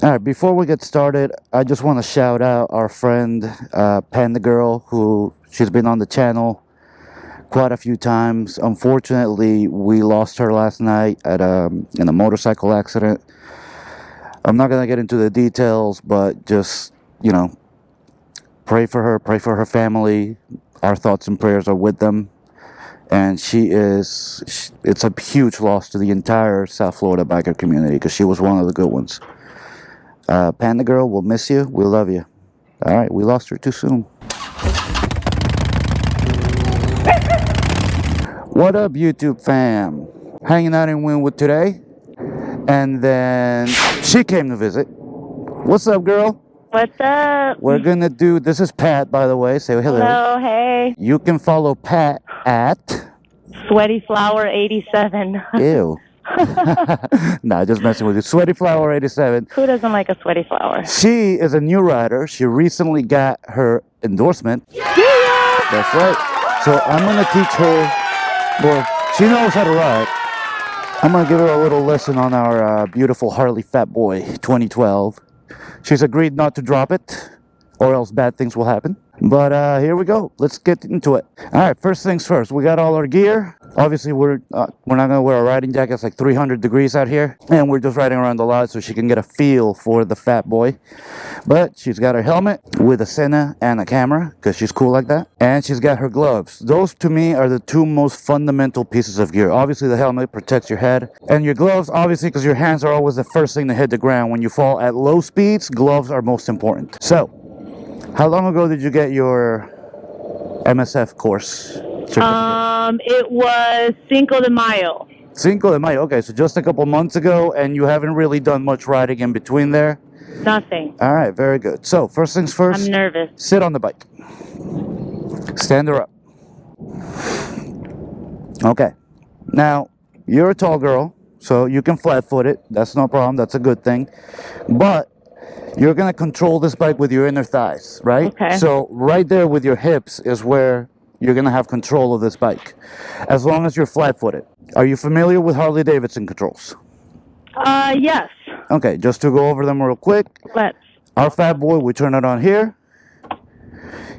All right, before we get started, I just want to shout out our friend Panda Girl, who she's been on the channel quite a few times. Unfortunately, we lost her last night at in a motorcycle accident. I'm not gonna get into the details, but just, you know, pray for her family. Our thoughts and prayers are with them. And it's a huge loss to the entire South Florida biker community because she was one of the good ones. Panda Girl, we'll miss you. We love you. All right, we lost her too soon. What up, YouTube fam? Hanging out in Wynwood today. And then she came to visit. What's up, girl? What's up? We're going to do... This is Pat, by the way. Say hello. Hello, hey. You can follow Pat at... Sweaty Flower 87. Ew. Nah, just messing with you. Sweaty Flower 87. Who doesn't like a sweaty flower? She is a new rider. She recently got her endorsement. Yeah! That's right. So I'm going to teach her, well, she knows how to ride. I'm going to give her a little lesson on our beautiful Harley Fat Boy 2012. She's agreed not to drop it, or else bad things will happen. But here we go. Let's get into it. All right, first things first. We got all our gear. Obviously, we're not going to wear a riding jacket. It's like 300 degrees out here. And we're just riding around the lot so she can get a feel for the Fat Boy. But she's got her helmet with a Senna and a camera because she's cool like that. And she's got her gloves. Those, to me, are the two most fundamental pieces of gear. Obviously, the helmet protects your head. And your gloves, obviously, because your hands are always the first thing to hit the ground. When you fall at low speeds, gloves are most important. So, how long ago did you get your MSF course certificate? It was Cinco de Mayo. Cinco de Mayo. Okay, so just a couple months ago, and you haven't really done much riding in between there? Nothing. All right, very good. So, first things first. I'm nervous. Sit on the bike. Stand her up. Okay. Now, you're a tall girl, so you can flat-foot it. That's no problem. That's a good thing. But you're going to control this bike with your inner thighs, right? Okay. So right there with your hips is where you're going to have control of this bike, as long as you're flat-footed. Are you familiar with Harley Davidson controls? Yes. Okay, just to go over them real quick. Let's. Our Fat Boy, we turn it on here.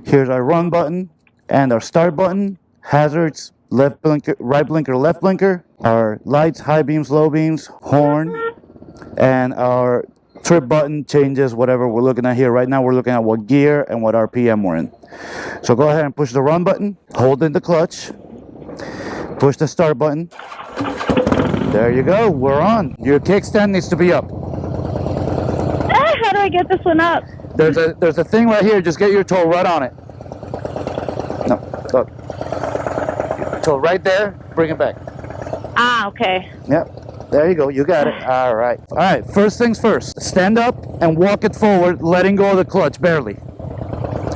Here's our run button and our start button. Hazards, left blinker, right blinker, left blinker. Our lights, high beams, low beams, horn, and our trip button changes whatever we're looking at here. Right now we're looking at what gear and what RPM we're in. So go ahead and push the run button, hold in the clutch, push the start button. There you go, we're on. Your kickstand needs to be up. How do I get this one up? There's a thing right here, just get your toe right on it. No, look. Toe right there, bring it back. Ah, okay. Yep. There you go, you got it. All right. All right, first things first. Stand up and walk it forward, letting go of the clutch, barely.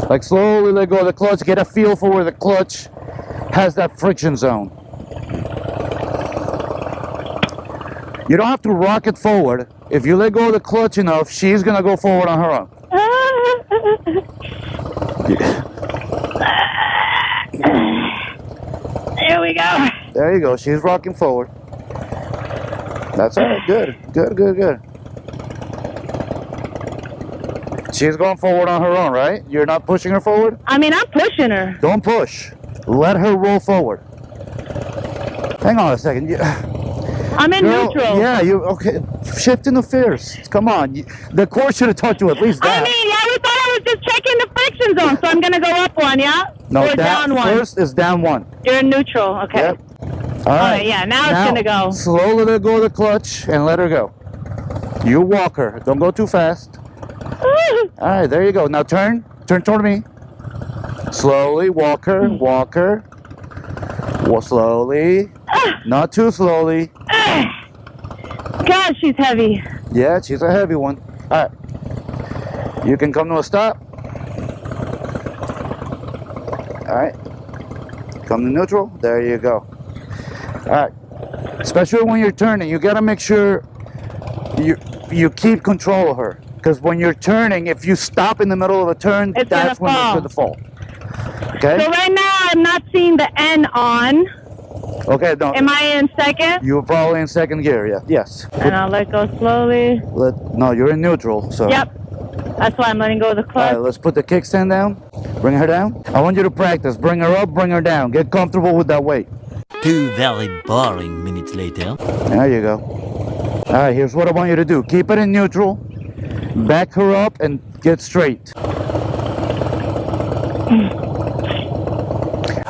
Like slowly let go of the clutch, get a feel for where the clutch has that friction zone. You don't have to rock it forward. If you let go of the clutch enough, she's gonna go forward on her own. There we go. There you go, she's rocking forward. That's all right. Good. She's going forward on her own, right? You're not pushing her forward? I mean, I'm pushing her. Don't push. Let her roll forward. Hang on a second. I'm in neutral. Yeah, you okay? Shift into first. Come on. The course should have taught you at least that. I mean, yeah, we thought I was just checking the friction zone, so I'm gonna go up one, yeah? No, or down one. First is down one. You're in neutral. Okay. Yep. All right. Yeah, now it's gonna go. Slowly let go of the clutch and let her go. You walk her. Don't go too fast. All right, there you go. Now turn toward me. Slowly, walk her. Walk slowly. Not too slowly. God, she's heavy. Yeah, she's a heavy one. All right. You can come to a stop. All right. Come to neutral. There you go. All right. Especially when you're turning, you got to make sure you keep control of her. Because when you're turning, if you stop in the middle of a turn, that's when you're going to fall. Okay? So right now, I'm not seeing the N on. Okay, no. Am I in second? You were probably in second gear, yeah. Yes. And I'll let go slowly. No, you're in neutral, so. Yep. That's why I'm letting go of the All clutch. right, let's put the kickstand down. Bring her down. I want you to practice. Bring her up, bring her down. Get comfortable with that weight. 2 very boring minutes later. There you go. All right, here's what I want you to do. Keep it in neutral. Back her up and get straight.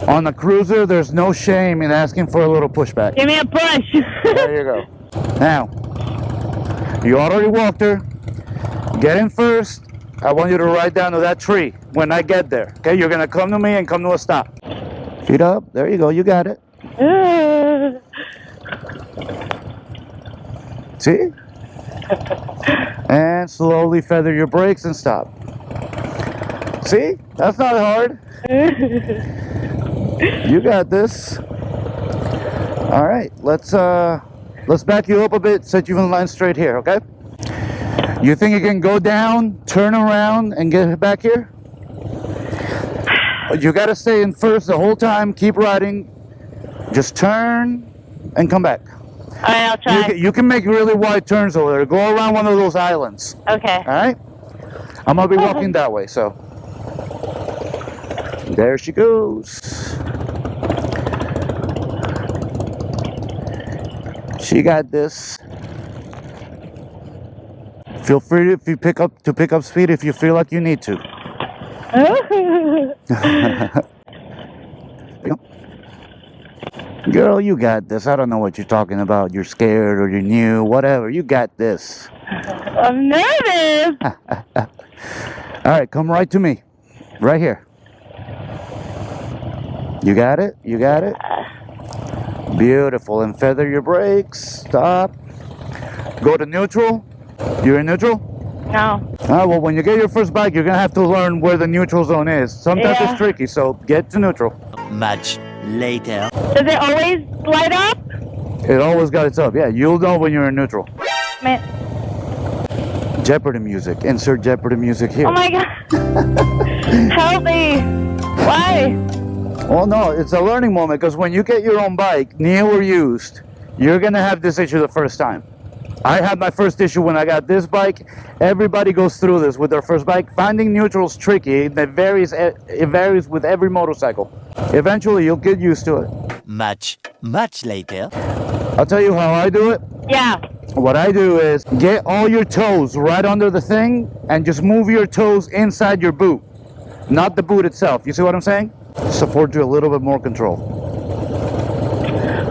On the cruiser, there's no shame in asking for a little pushback. Give me a push. There you go. Now, you already walked her. Get in first. I want you to ride down to that tree when I get there. Okay, you're gonna come to me and come to a stop. Feet up. There you go. You got it. See? And slowly feather your brakes and stop. See? That's not hard. You got this. All right, let's back you up a bit, set you in line straight here, okay? You think you can go down, turn around, and get back here? You got to stay in first the whole time. Keep riding. Just turn and come back. All right, I'll try. You can make really wide turns over there. Go around one of those islands. Okay. All right? I'm going to be walking that way, so. There she goes. She got this. Feel free if you pick up speed if you feel like you need to. Girl, you got this. I don't know what you're talking about. You're scared or you're new, whatever. You got this. I'm nervous. All right, come right to me. Right here. You got it? You got it? Beautiful. And feather your brakes. Stop. Go to neutral. You're in neutral? No. Well, when you get your first bike, you're going to have to learn where the neutral zone is. Sometimes Yeah. it's tricky, so get to neutral. Much later. Does it always light up? It always got its up. Yeah, you'll know when you're in neutral. Man. Jeopardy music. Insert Jeopardy music here. Oh my God. Help me. Why? Well, no, it's a learning moment because when you get your own bike, new or used, you're going to have this issue the first time. I had my first issue when I got this bike. Everybody goes through this with their first bike. Finding neutral is tricky. It varies with every motorcycle. Eventually, you'll get used to it. Much later. I'll tell you how I do it. Yeah. What I do is get all your toes right under the thing and just move your toes inside your boot, not the boot itself. You see what I'm saying? Just affords you a little bit more control.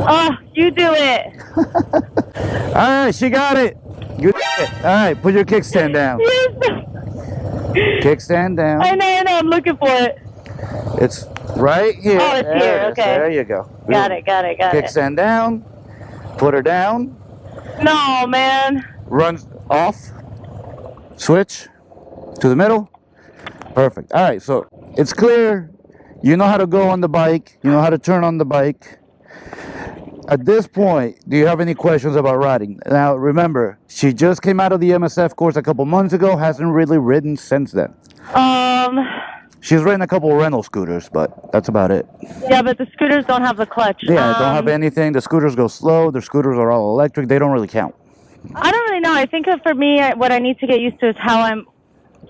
Oh, you do it. All right, she got it. You did it. All right, put your kickstand down. Kickstand down. I know, I'm looking for it. It's right here. Oh, it's There here, it is. okay. There you go. Got it. Kickstand down. Put her down. No, man. Run off. Switch to the middle. Perfect. All right, so it's clear. You know how to go on the bike. You know how to turn on the bike. At this point, do you have any questions about riding? Now, remember, she just came out of the MSF course a couple months ago, hasn't really ridden since then. She's ridden a couple rental scooters, but that's about it. Yeah, but the scooters don't have the clutch. Yeah, don't have anything. The scooters go slow. The scooters are all electric. They don't really count. I don't really know. I think for me, what I need to get used to is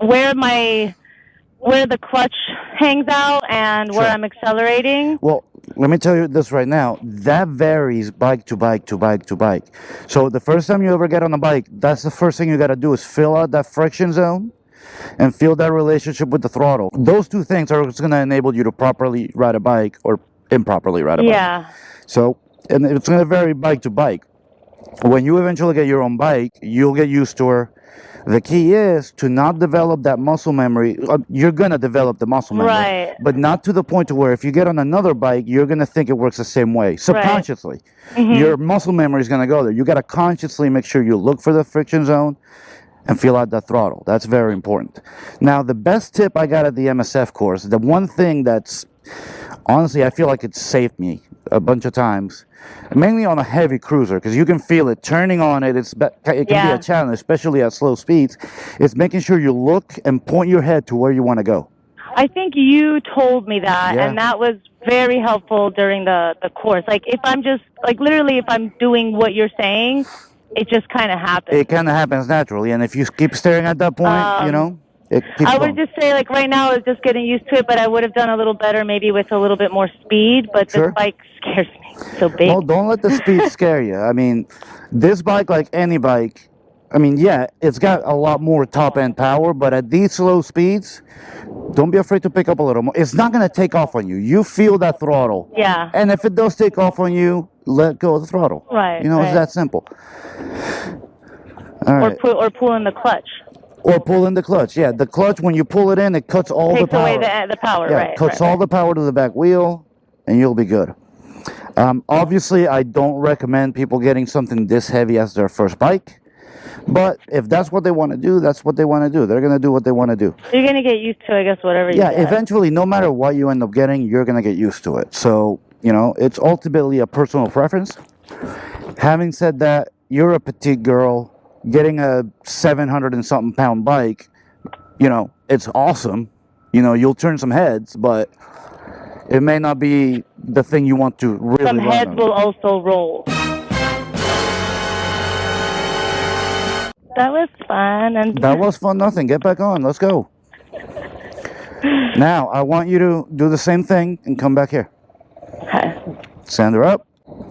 where the clutch hangs out and where Sure. I'm accelerating. Well, let me tell you this right now. That varies bike to bike to bike to bike. So the first time you ever get on a bike, that's the first thing you got to do is fill out that friction zone and feel that relationship with the throttle. Those two things are going to enable you to properly ride a bike or improperly ride a bike. Yeah. So, and it's going to vary bike to bike. When you eventually get your own bike, you'll get used to her. The key is to not develop that muscle memory. You're going to develop the muscle memory. Right. But not to the point to where if you get on another bike, you're going to think it works the same way. Subconsciously. Your muscle memory is going to go there. You got to consciously make sure you look for the friction zone and feel out that throttle. That's very important. Now, the best tip I got at the MSF course, the one thing that's, honestly, I feel like it's saved me a bunch of times, mainly on a heavy cruiser, because you can feel it turning on it. It can be a challenge, especially at slow speeds. It's making sure you look and point your head to where you want to go. I think you told me that, Yeah. and that was very helpful during the course. Like, if I'm just, like, literally, if I'm doing what you're saying, it just kind of happens. It kind of happens naturally, and if you keep staring at that point, you know, it keeps I going. would just say, like, right now, I was just getting used to it, but I would have done a little better maybe with a little bit more speed, but Sure. this bike scares me. It's so big. Well, don't let the speed scare you. I mean, this bike, like any bike, I mean, yeah, it's got a lot more top-end power, but at these slow speeds, don't be afraid to pick up a little more. It's not going to take off on you. You feel that throttle. Yeah. And if it does take off on you, let go of the throttle. Right, You know, it's right. that simple. All right. Or pull in the clutch. Or pull in the clutch. Yeah, the clutch, when you pull it in, it cuts all the Takes power. away the power, Yeah, right. cuts right, all the power to the back wheel, and you'll be good. Obviously, I don't recommend people getting something this heavy as their first bike. But if that's what they want to do, that's what they want to do. They're going to do what they want to do. You're going to get used to, I guess, whatever you Yeah, get. eventually, no matter what you end up getting, you're going to get used to it. So, you know, it's ultimately a personal preference. Having said that, you're a petite girl. Getting a 700 and something pound bike, you know, it's awesome. You know, you'll turn some heads, but it may not be the thing you want to really Some learn heads on. will also roll. That was fun. And That was fun, nothing. Get back on. Let's go. Now, I want you to do the same thing and come back here. Okay. Stand her up.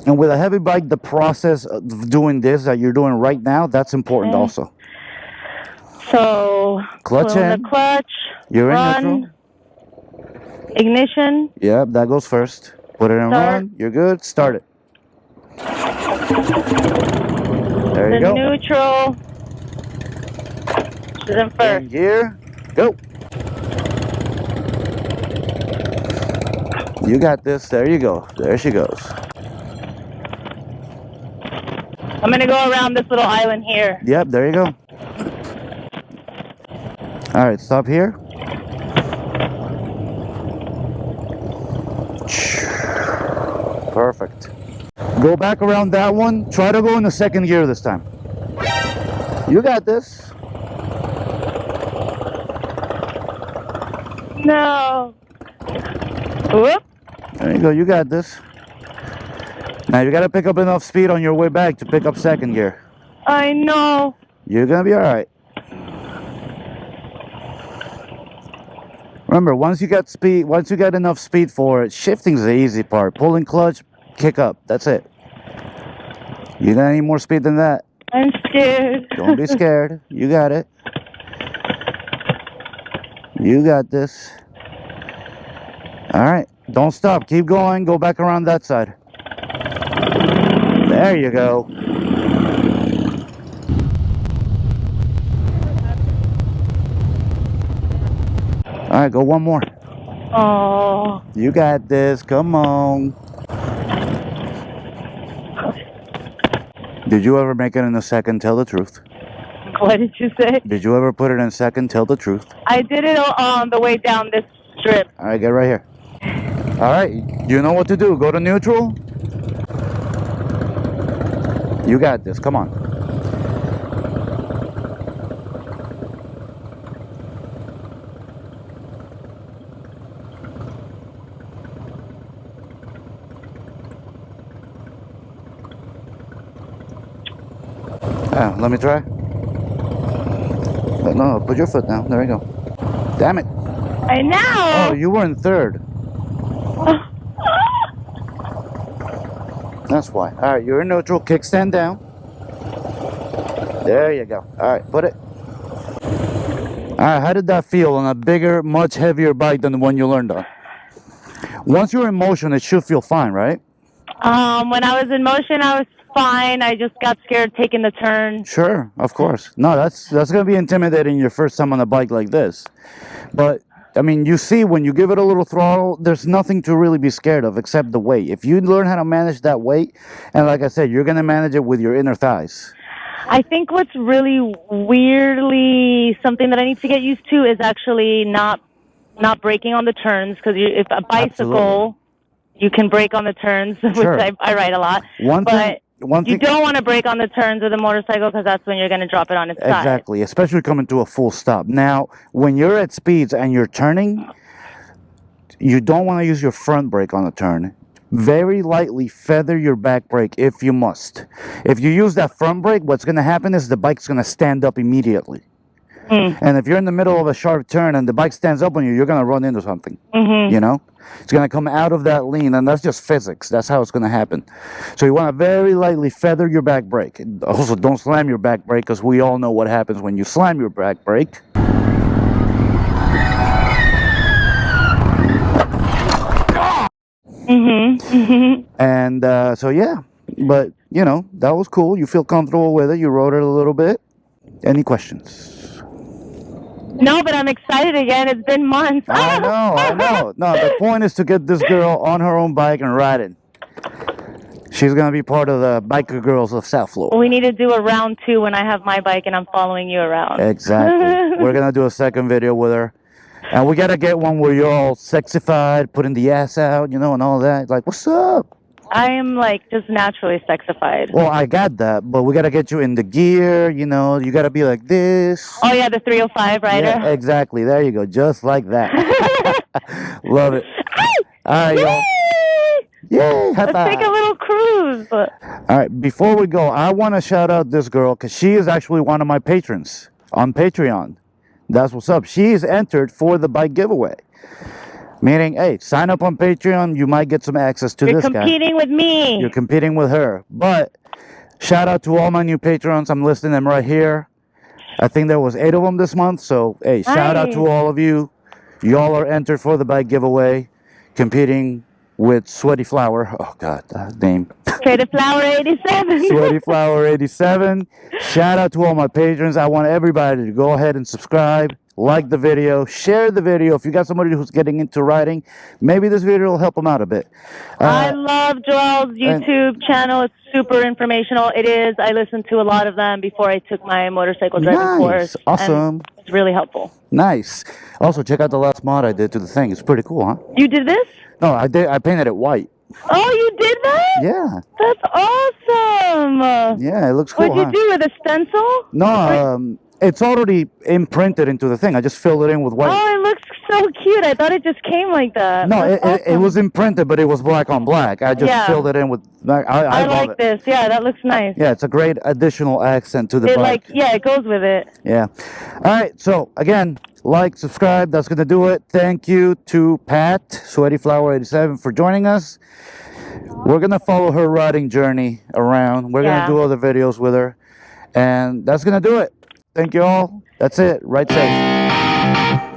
And with a heavy bike, the process of doing this that you're doing right now, that's important also. So, Clutch pull in. the clutch, You're in run, neutral. ignition, Yeah, that goes first. Put it in Start. run. You're good. Start it. There the you go. neutral. She's in In first. gear. Go. You got this. There you go. There she goes. I'm going to go around this little island here. Yep, there you go. All right, stop here. Perfect. Go back around that one. Try to go in the second gear this time. You got this. No. Whoop. There you go. You got this. Now you got to pick up enough speed on your way back to pick up second gear. I know. You're going to be all right. Remember, once you got enough speed for it, shifting's the easy part. Pulling clutch, kick up. That's it. You got any more speed than that? I'm scared. Don't be scared. You got it. You got this. All right. Don't stop. Keep going. Go back around that side. There you go. All right, go one more. Oh. You got this. Come on. Did you ever make it in a second? Tell the truth. What did you say? Did you ever put it in second? Tell the truth. I did it on the way down this strip. All right, get right here. All right, you know what to do. Go to neutral. You got this. Come on. Let me try. No, put your foot down. There you go. Damn it. I know. Oh, you were in third. That's why. All right, you're in neutral. Kickstand down. There you go. All right, put it. All right, how did that feel on a bigger, much heavier bike than the one you learned on? Once you're in motion, it should feel fine, right? When I was in motion, I was fine. I just got scared taking the turn. Sure, of course. No, that's going to be intimidating your first time on a bike like this. But, I mean, you see, when you give it a little throttle, there's nothing to really be scared of except the weight. If you learn how to manage that weight, and like I said, you're going to manage it with your inner thighs. I think what's really weirdly something that I need to get used to is actually not braking on the turns, because if a bicycle, you can brake on the turns, which Sure. I ride a lot. One thing You don't want to brake on the turns with a motorcycle, because that's when you're going to drop it on its side. Exactly, especially coming to a full stop. Now, when you're at speeds and you're turning, you don't want to use your front brake on a turn. Very lightly feather your back brake if you must. If you use that front brake, what's going to happen is the bike's going to stand up immediately. And if you're in the middle of a sharp turn and the bike stands up on you, you're going to run into something. You know? It's going to come out of that lean, and that's just physics. That's how it's going to happen. So you want to very lightly feather your back brake. Also, don't slam your back brake, because we all know what happens when you slam your back brake. And so yeah, but you know, that was cool. You feel comfortable with it. You rode it a little bit. Any questions? No, but I'm excited again. It's been months. I know. No, the point is to get this girl on her own bike and riding. She's gonna be part of the biker girls of South Florida. We need to do a round 2 when I have my bike and I'm following you around. Exactly. We're gonna do a second video with her. And we gotta get one where you're all sexified, putting the ass out, you know, and all that. Like, what's up? I am like just naturally sexified. Well, I got that, but we gotta get you in the gear, you know, you gotta be like this. Oh yeah, the 305 rider. Yeah, exactly. There you go. Just like that. Love it. All right, y'all. Yay! High Let's five. take a little cruise. All right, before we go, I want to shout out this girl because she is actually one of my patrons on Patreon. That's what's up. She is entered for the bike giveaway. Meaning, hey, sign up on Patreon. You might get some access to this guy. You're competing with me. You're competing with her. But shout out to all my new patrons. I'm listing them right here. I think there was 8 of them this month. So, hey, shout out to all of you. Y'all are entered for the bike giveaway. Competing with Sweaty Flower. Oh, God, that name. Sweaty Flower 87. Sweaty Flower 87. Shout out to all my patrons. I want everybody to go ahead and subscribe, like the video, share the video. If you got somebody who's getting into riding, maybe this video will help them out a bit. I love Joel's YouTube channel. It's super informational. It is. I listened to a lot of them before I took my motorcycle driving course. Awesome. It's really helpful. Nice. Also, check out the last mod I did to the thing. It's pretty cool, huh? You did this? No, I did. I painted it white. Oh, you did that? Yeah. That's awesome. Yeah, it looks cool. What'd you do with a stencil? No, it's already imprinted into the thing. I just filled it in with white. Oh, it looks so cute. I thought it just came like that. No, it was imprinted, but it was black on black. I just filled it in with. I love like this. Yeah, that looks nice. Yeah, it's a great additional accent to the bike. It goes with it. Yeah. All right. So again, like, subscribe. That's gonna do it. Thank you to Pat, Sweaty Flower 87, for joining us. We're gonna follow her riding journey around. We're gonna do other videos with her, and that's gonna do it. Thank you all. That's it. Ride safe.